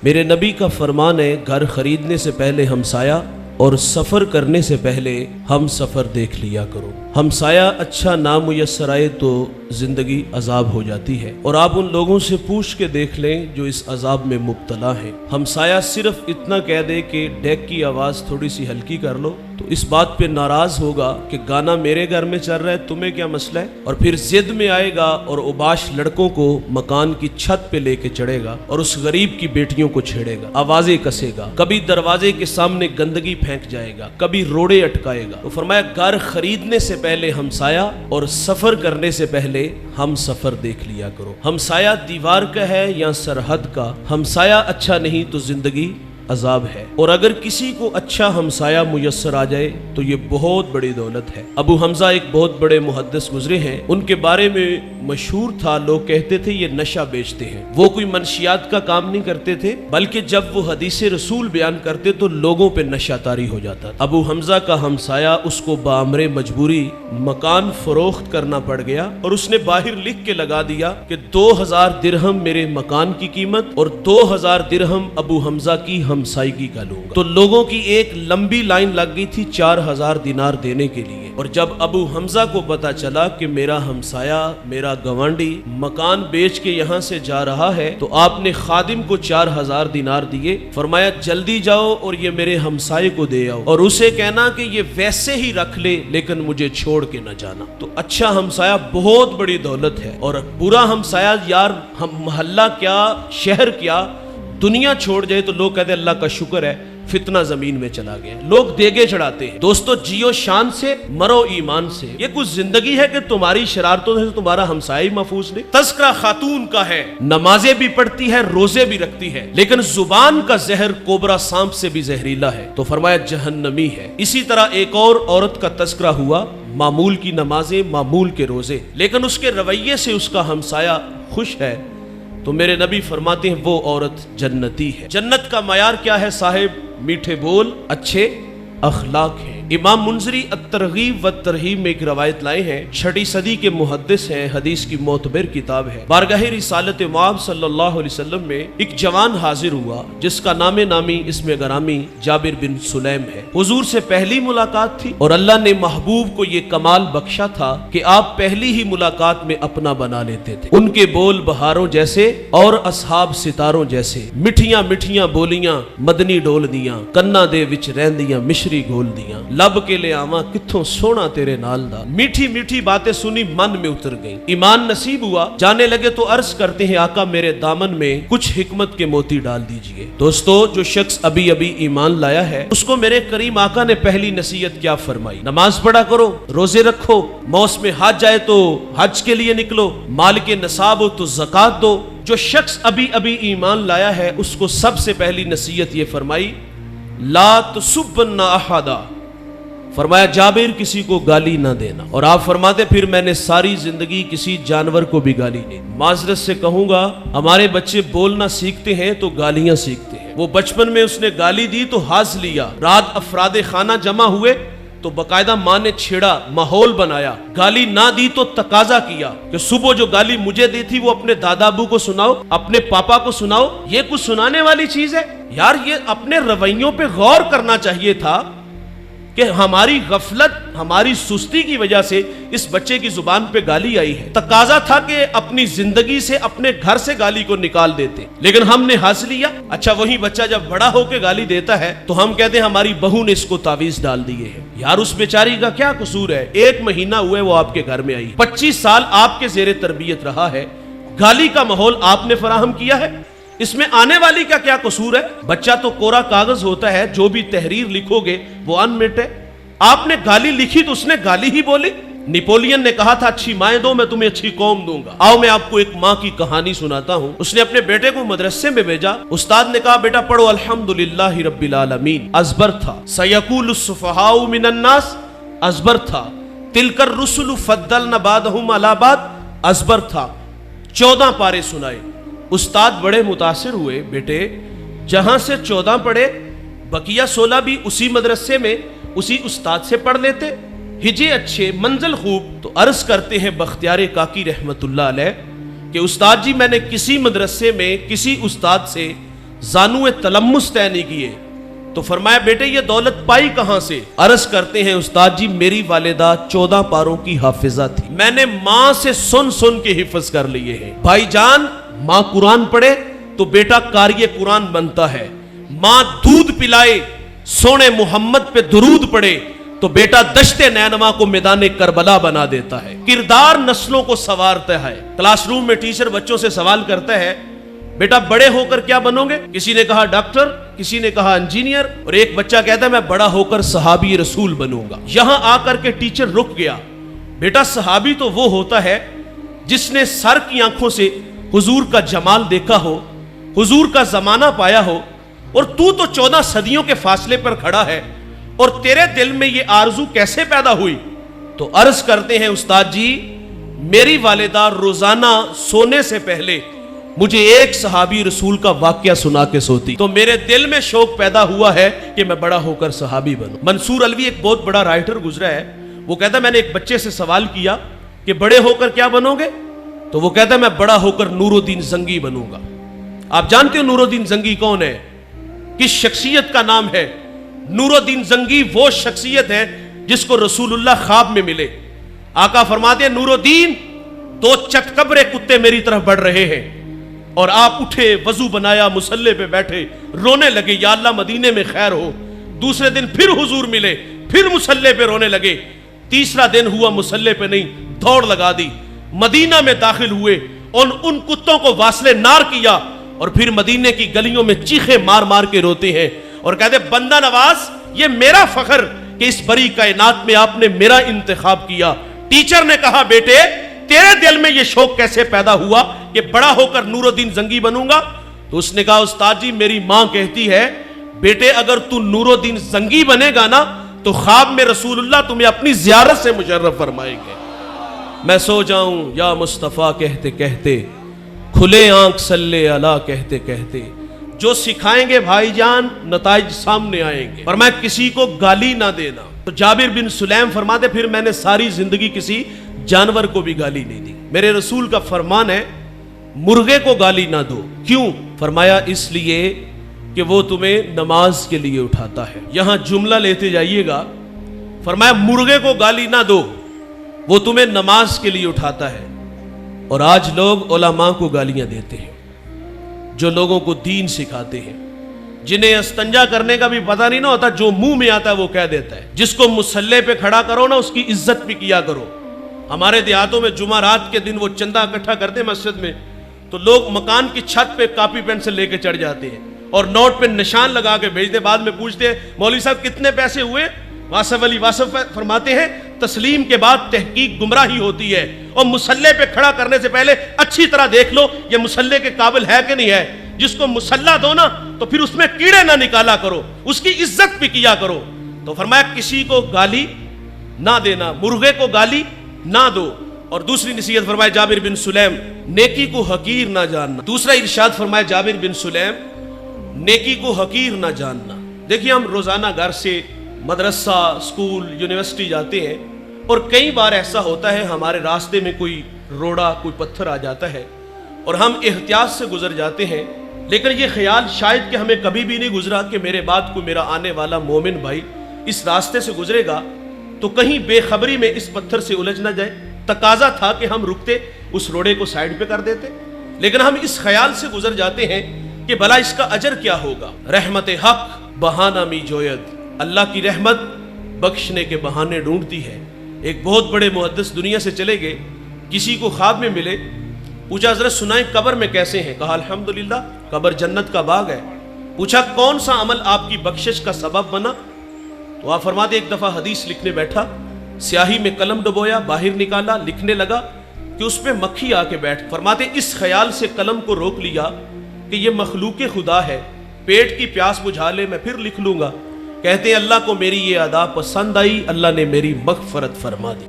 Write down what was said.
میرے نبی کا فرمان ہے گھر خریدنے سے پہلے ہمسایہ اور سفر کرنے سے پہلے ہم سفر دیکھ لیا کرو۔ ہمسایہ اچھا نامیسر آئے تو زندگی عذاب ہو جاتی ہے، اور آپ ان لوگوں سے پوچھ کے دیکھ لیں جو اس عذاب میں مبتلا ہیں۔ ہمسایہ صرف اتنا کہہ دے کہ ڈیک کی آواز تھوڑی سی ہلکی کر لو تو اس بات پہ ناراض ہوگا کہ گانا میرے گھر میں چل رہا ہے، تمہیں کیا مسئلہ ہے، اور پھر ضد میں آئے گا اور اوباش لڑکوں کو مکان کی چھت پہ لے کے چڑھے گا اور اس غریب کی بیٹیوں کو چھیڑے گا، آوازیں کسے گا، کبھی دروازے کے سامنے گندگی پھینک جائے گا، کبھی روڑے اٹکائے گا۔ تو فرمایا گھر خریدنے سے پہلے ہمسایہ اور سفر کرنے سے پہلے ہم سفر دیکھ لیا کرو۔ ہمسایہ دیوار کا ہے یا سرحد کا، ہمسایہ اچھا نہیں تو زندگی عذاب ہے، اور اگر کسی کو اچھا ہمسایہ میسر آ جائے تو یہ بہت بڑی دولت ہے۔ ابو حمزہ ایک بہت بڑے محدث گزرے ہیں، ان کے بارے میں مشہور تھا، لوگ کہتے تھے یہ نشہ بیچتے ہیں۔ وہ کوئی منشیات کا کام نہیں کرتے تھے، بلکہ جب وہ حدیث رسول بیان کرتے تو لوگوں پہ نشہ طاری ہو جاتا تھا۔ ابو حمزہ کا ہمسایہ اس کو بامر مجبوری مکان فروخت کرنا پڑ گیا، اور اس نے باہر لکھ کے لگا دیا کہ 2000 درہم میرے مکان کی قیمت اور 2000 درہم ابو حمزہ کی ہمسائیگی کا لوں گا۔ تو لوگوں کی ایک لمبی لائن لگ گئی تھی 4000 دینار دینے کے لیے، اور جب ابو حمزہ کو پتا چلا کہ میرا ہمسایہ، میرا گوانڈی مکان بیچ کے یہاں سے جا رہا ہے، تو آپ نے خادم کو 4000 دینار دیے، فرمایا جلدی جاؤ اور یہ میرے ہمسائے کو دے آؤ، اور اسے کہنا کہ یہ ویسے ہی رکھ لے لیکن مجھے چھوڑ کے نہ جانا۔ تو اچھا ہمسایہ بہت بڑی دولت ہے، اور برا ہمسایہ یار ہم محلہ کیا، شہر کیا، دنیا چھوڑ جائے تو لوگ کہتے ہیں اللہ کا شکر ہے فتنہ زمین میں چلا گیا، لوگ دیگے چڑھاتے ہیں۔ دوستو جیو شان سے، مرو ایمان سے۔ یہ کچھ زندگی ہے کہ تمہاری شرارتوں سے تمہارا ہمسایہ محفوظ نہیں۔ تذکرہ خاتون کا ہے، نمازیں بھی پڑھتی ہے، روزے بھی رکھتی ہے، لیکن زبان کا زہر کوبرا سانپ سے بھی زہریلا ہے، تو فرمایا جہنمی ہے۔ اسی طرح ایک اور عورت کا تذکرہ ہوا، معمول کی نمازیں، معمول کے روزے، لیکن اس کے رویے سے اس کا ہمسایہ خوش ہے، تو میرے نبی فرماتے ہیں وہ عورت جنتی ہے۔ جنت کا معیار کیا ہے صاحب؟ میٹھے بول، اچھے اخلاق ہیں۔ امام منذری الترغیب والترہیب میں ایک روایت لائے ہیں، 6 صدی کے محدث ہیں، حدیث کی معتبر کتاب ہے۔ بارگاہ رسالت مآب صلی اللہ علیہ وسلم میں ایک جوان حاضر ہوا جس کا نام نامی اسم گرامی جابر بن سلیم ہے۔ حضور سے پہلی ملاقات تھی، اور اللہ نے محبوب کو یہ کمال بخشا تھا کہ آپ پہلی ہی ملاقات میں اپنا بنا لیتے تھے۔ ان کے بول بہاروں جیسے اور اصحاب ستاروں جیسے، مٹھیاں مٹھیاں بولیاں مدنی ڈول دیاں، کنا دے وچ رہندیاں مشری گول دیاں، لب کے لے آواں کتھوں سونا تیرے نال دا۔ میٹھی میٹھی باتیں سنی من میں اتر گئیں، ایمان نصیب ہوا، جانے لگے تو عرض کرتے ہیں آقا میرے دامن میں کچھ حکمت کے موتی ڈال دیجئے۔ دوستو جو شخص ابھی ابھی ایمان لایا ہے اس کو میرے کریم آقا نے پہلی نصیحت کیا فرمائی؟ نماز پڑھا کرو، روزے رکھو، موسم حج آئے تو حج کے لیے نکلو، مال کے نصاب ہو تو زکوٰۃ دو۔ جو شخص ابھی ابھی ایمان لایا ہے اس کو سب سے پہلی نصیحت یہ فرمائی، لا تسبن احدا، فرمایا جابر کسی کو گالی نہ دینا، اور آپ فرماتے پھر میں نے ساری زندگی کسی جانور کو بھی گالی نہیں دی۔ معذرت سے کہوں گا ہمارے بچے بولنا سیکھتے ہیں تو گالیاں سیکھتے ہیں۔ وہ بچپن میں اس نے گالی دی تو ہنس لیا، رات افراد خانہ جمع ہوئے تو باقاعدہ ماں نے چھیڑا، ماحول بنایا، گالی نہ دی تو تقاضا کیا کہ صبح جو گالی مجھے دی تھی وہ اپنے دادا ابو کو سناؤ، اپنے پاپا کو سناؤ۔ یہ کچھ سنانے والی چیز ہے یار؟ یہ اپنے رویوں پہ غور کرنا چاہیے تھا کہ ہماری غفلت، ہماری سستی کی وجہ سے اس بچے کی زبان پہ گالی آئی ہے۔ تقاضا تھا کہ اپنی زندگی سے، اپنے گھر سے گالی کو نکال دیتے، لیکن ہم نے ہنس لیا۔ اچھا وہی بچہ جب بڑا ہو کے گالی دیتا ہے تو ہم کہتے ہیں ہماری بہو نے اس کو تعویذ ڈال دیے ہے۔ یار اس بیچاری کا کیا قصور ہے؟ 1 مہینہ ہوئے وہ آپ کے گھر میں آئی، 25 سال آپ کے زیر تربیت رہا ہے، گالی کا ماحول آپ نے فراہم کیا ہے، اس میں آنے والی کا کیا قصور ہے؟ بچہ تو کوڑا کاغذ ہوتا ہے، جو بھی تحریر لکھو گے وہ انمٹ ہے۔ آپ نے گالی لکھی تو اس نے گالی ہی بولی۔ نیپولین نے کہا تھا اچھی مائیں دو میں تمہیں اچھی قوم دوں گا۔ آؤ میں آپ کو ایک ماں کی کہانی سناتا ہوں۔ اس نے اپنے بیٹے کو مدرسے میں بھیجا، استاد نے کہا بیٹا پڑھو الحمدللہ رب العالمین۔ ازبر تھا، سیقول السفہاء من الناس، ازبر تھا، تلک الرسل فضلنا بعضهم علی بعض، ازبر تھا۔ 14 پارے سنائے۔ استاد بڑے متاثر ہوئے، بیٹے جہاں سے 14 پڑھے بقیہ 16 بھی اسی مدرسے میں اسی استاد سے پڑھ لیتے، ہجے اچھے، منزل خوب۔ تو عرض کرتے ہیں بختیار کاکی رحمت اللہ علیہ کہ استاد جی میں نے کسی مدرسے میں کسی استاد سے زانو تلمس طے نہیں کیے. تو فرمایا بیٹے یہ دولت پائی کہاں سے؟ عرض کرتے ہیں استاد جی میری والدہ 14 پاروں کی حافظہ تھی, میں نے ماں سے سن سن کے حفظ کر لیے ہیں. بھائی جان ماں قرآن پڑھے تو بیٹا قاری قرآن بنتا ہے, ماں دودھ پلائے سونے محمد پہ درود پڑھے تو بیٹا دشت نینوا کو میدان کربلا بنا دیتا ہے. کردار نسلوں کو سنوارتا ہے. کلاس روم میں ٹیچر بچوں سے سوال کرتا ہے بیٹا بڑے ہو کر کیا بنو گے؟ کسی نے کہا ڈاکٹر, کسی نے کہا انجینئر, اور ایک بچہ کہتا ہے میں بڑا ہو کر صحابی رسول بنوں گا. یہاں آ کر کے ٹیچر رک گیا. بیٹا صحابی تو وہ ہوتا ہے جس نے سر کی آنکھوں سے حضور کا جمال دیکھا ہو, حضور کا زمانہ پایا ہو, اور تو 14 صدیوں کے فاصلے پر کھڑا ہے, اور تیرے دل میں یہ آرزو کیسے پیدا ہوئی؟ تو عرض کرتے ہیں استاد جی میری والدہ روزانہ سونے سے پہلے مجھے ایک صحابی رسول کا واقعہ سنا کے سوتی, تو میرے دل میں شوق پیدا ہوا ہے کہ میں بڑا ہو کر صحابی بنوں. منصور الوی ایک بہت بڑا رائٹر گزرا ہے, وہ کہتا ہے میں نے ایک بچے سے سوال کیا کہ بڑے ہو کر کیا بنو گے؟ تو وہ کہتا ہے میں بڑا ہو کر نور الدین زنگی بنوں گا. آپ جانتے ہو نور الدین زنگی کون ہے, کس شخصیت کا نام ہے؟ نور الدین زنگی وہ شخصیت ہے جس کو رسول اللہ خواب میں ملے. آقا فرماتے ہیں نور الدین 2 چٹکبرے کتے میری طرف بڑھ رہے ہیں, اور آپ اٹھے وضو بنایا مصلی پہ بیٹھے رونے لگے یا اللہ مدینے میں خیر ہو. دوسرے دن پھر حضور ملے, پھر مصلی پہ رونے لگے. تیسرا دن ہوا مصلی پہ نہیں, دوڑ لگا دی, مدینہ میں داخل ہوئے, ان کتوں کو واصل نار کیا, اور پھر مدینے کی گلیوں میں چیخے مار مار کے روتے ہیں اور کہتے بندہ نواز یہ میرا فخر کہ اس بڑی کائنات میں آپ نے میرا انتخاب کیا. ٹیچر نے کہا بیٹے تیرے دل میں یہ شوق کیسے پیدا ہوا کہ بڑا ہو کر نور الدین زنگی بنوں گا؟ تو اس نے کہا استاد جی میری ماں کہتی ہے بیٹے اگر تو نور الدین زنگی بنے گا نا تو خواب میں رسول اللہ تمہیں اپنی زیارت سے مشرف فرمائیں گے. میں سو جاؤں یا مصطفیٰ کہتے کہتے, کھلے آنکھ صلی اللہ کہتے کہتے, جو سکھائیں گے بھائی جان نتائج سامنے آئیں گے. اور میں کسی کو گالی نہ دینا. تو جابر بن سلیم فرماتے پھر میں نے ساری زندگی کسی جانور کو بھی گالی نہیں دی. میرے رسول کا فرمان ہے مرغے کو گالی نہ دو. کیوں؟ فرمایا اس لیے کہ وہ تمہیں نماز کے لیے اٹھاتا ہے. یہاں جملہ لیتے جائیے گا, فرمایا مرغے کو گالی نہ دو وہ تمہیں نماز کے لیے اٹھاتا ہے. اور آج لوگ علماء کو گالیاں دیتے ہیں جو لوگوں کو دین سکھاتے ہیں, جنہیں استنجا کرنے کا بھی پتہ نہیں نہ ہوتا, جو منہ میں آتا ہے وہ کہہ دیتا ہے. جس کو مصلی پہ کھڑا کرو نا اس کی عزت بھی کیا کرو. ہمارے دیہاتوں میں جمعہ رات کے دن وہ چندہ اکٹھا کرتے ہیں مسجد میں, تو لوگ مکان کی چھت پہ کاپی پینسل لے کے چڑھ جاتے ہیں اور نوٹ پہ نشان لگا کے بھیجتے. بعد میں پوچھتے ہیں مولوی صاحب کتنے پیسے ہوئے؟ واصف علی واصف فرماتے ہیں تسلیم کے بعد تحقیق گمراہی ہوتی ہے, اور مصلی پہ کھڑا کرنے سے پہلے اچھی طرح دیکھ لو یہ مصلی کے قابل ہے کہ نہیں ہے. جس کو مصلی دو نا تو پھر اس میں کیڑے نہ نکالا کرو, اس کی عزت بھی کیا کرو. تو فرمایا کسی کو گالی نہ دینا, مرغے کو گالی نہ دو. اور دوسری نصیحت فرمایا جابر بن سلیم نیکی کو حقیر نہ جاننا. دوسرا ارشاد فرمایا جابر بن سلیم نیکی کو حقیر نہ جاننا. دیکھیے ہم روزانہ گھر سے مدرسہ اسکول یونیورسٹی جاتے ہیں, اور کئی بار ایسا ہوتا ہے ہمارے راستے میں کوئی روڑا کوئی پتھر آ جاتا ہے اور ہم احتیاط سے گزر جاتے ہیں, لیکن یہ خیال شاید کہ ہمیں کبھی بھی نہیں گزرا کہ میرے بعد کوئی میرا آنے والا مومن بھائی اس راستے سے گزرے گا تو کہیں بے خبری میں اس پتھر سے الجھ نہ جائے. تقاضا تھا کہ ہم رکتے اس روڑے کو سائیڈ پہ کر دیتے, لیکن ہم اس خیال سے گزر جاتے ہیں کہ بھلا اس کا اجر کیا ہوگا. رحمت حق بہانہ می جوید, اللہ کی رحمت بخشنے کے بہانے ڈھونڈتی ہے. ایک بہت بڑے محدث دنیا سے چلے گئے, کسی کو خواب میں ملے, پوچھا حضرت سنائیں قبر میں کیسے ہیں؟ کہا الحمدللہ قبر جنت کا باغ ہے. پوچھا کون سا عمل آپ کی بخشش کا سبب بنا؟ تو آپ فرماتے ایک دفعہ حدیث لکھنے بیٹھا, سیاہی میں قلم ڈبویا, باہر نکالا, لکھنے لگا کہ اس پہ مکھی آ کے بیٹھ. فرماتے اس خیال سے قلم کو روک لیا کہ یہ مخلوق خدا ہے, پیٹ کی پیاس بجھا لے میں پھر لکھ لوں گا. کہتے ہیں اللہ کو میری یہ ادا پسند آئی, اللہ نے میری مغفرت فرما دی.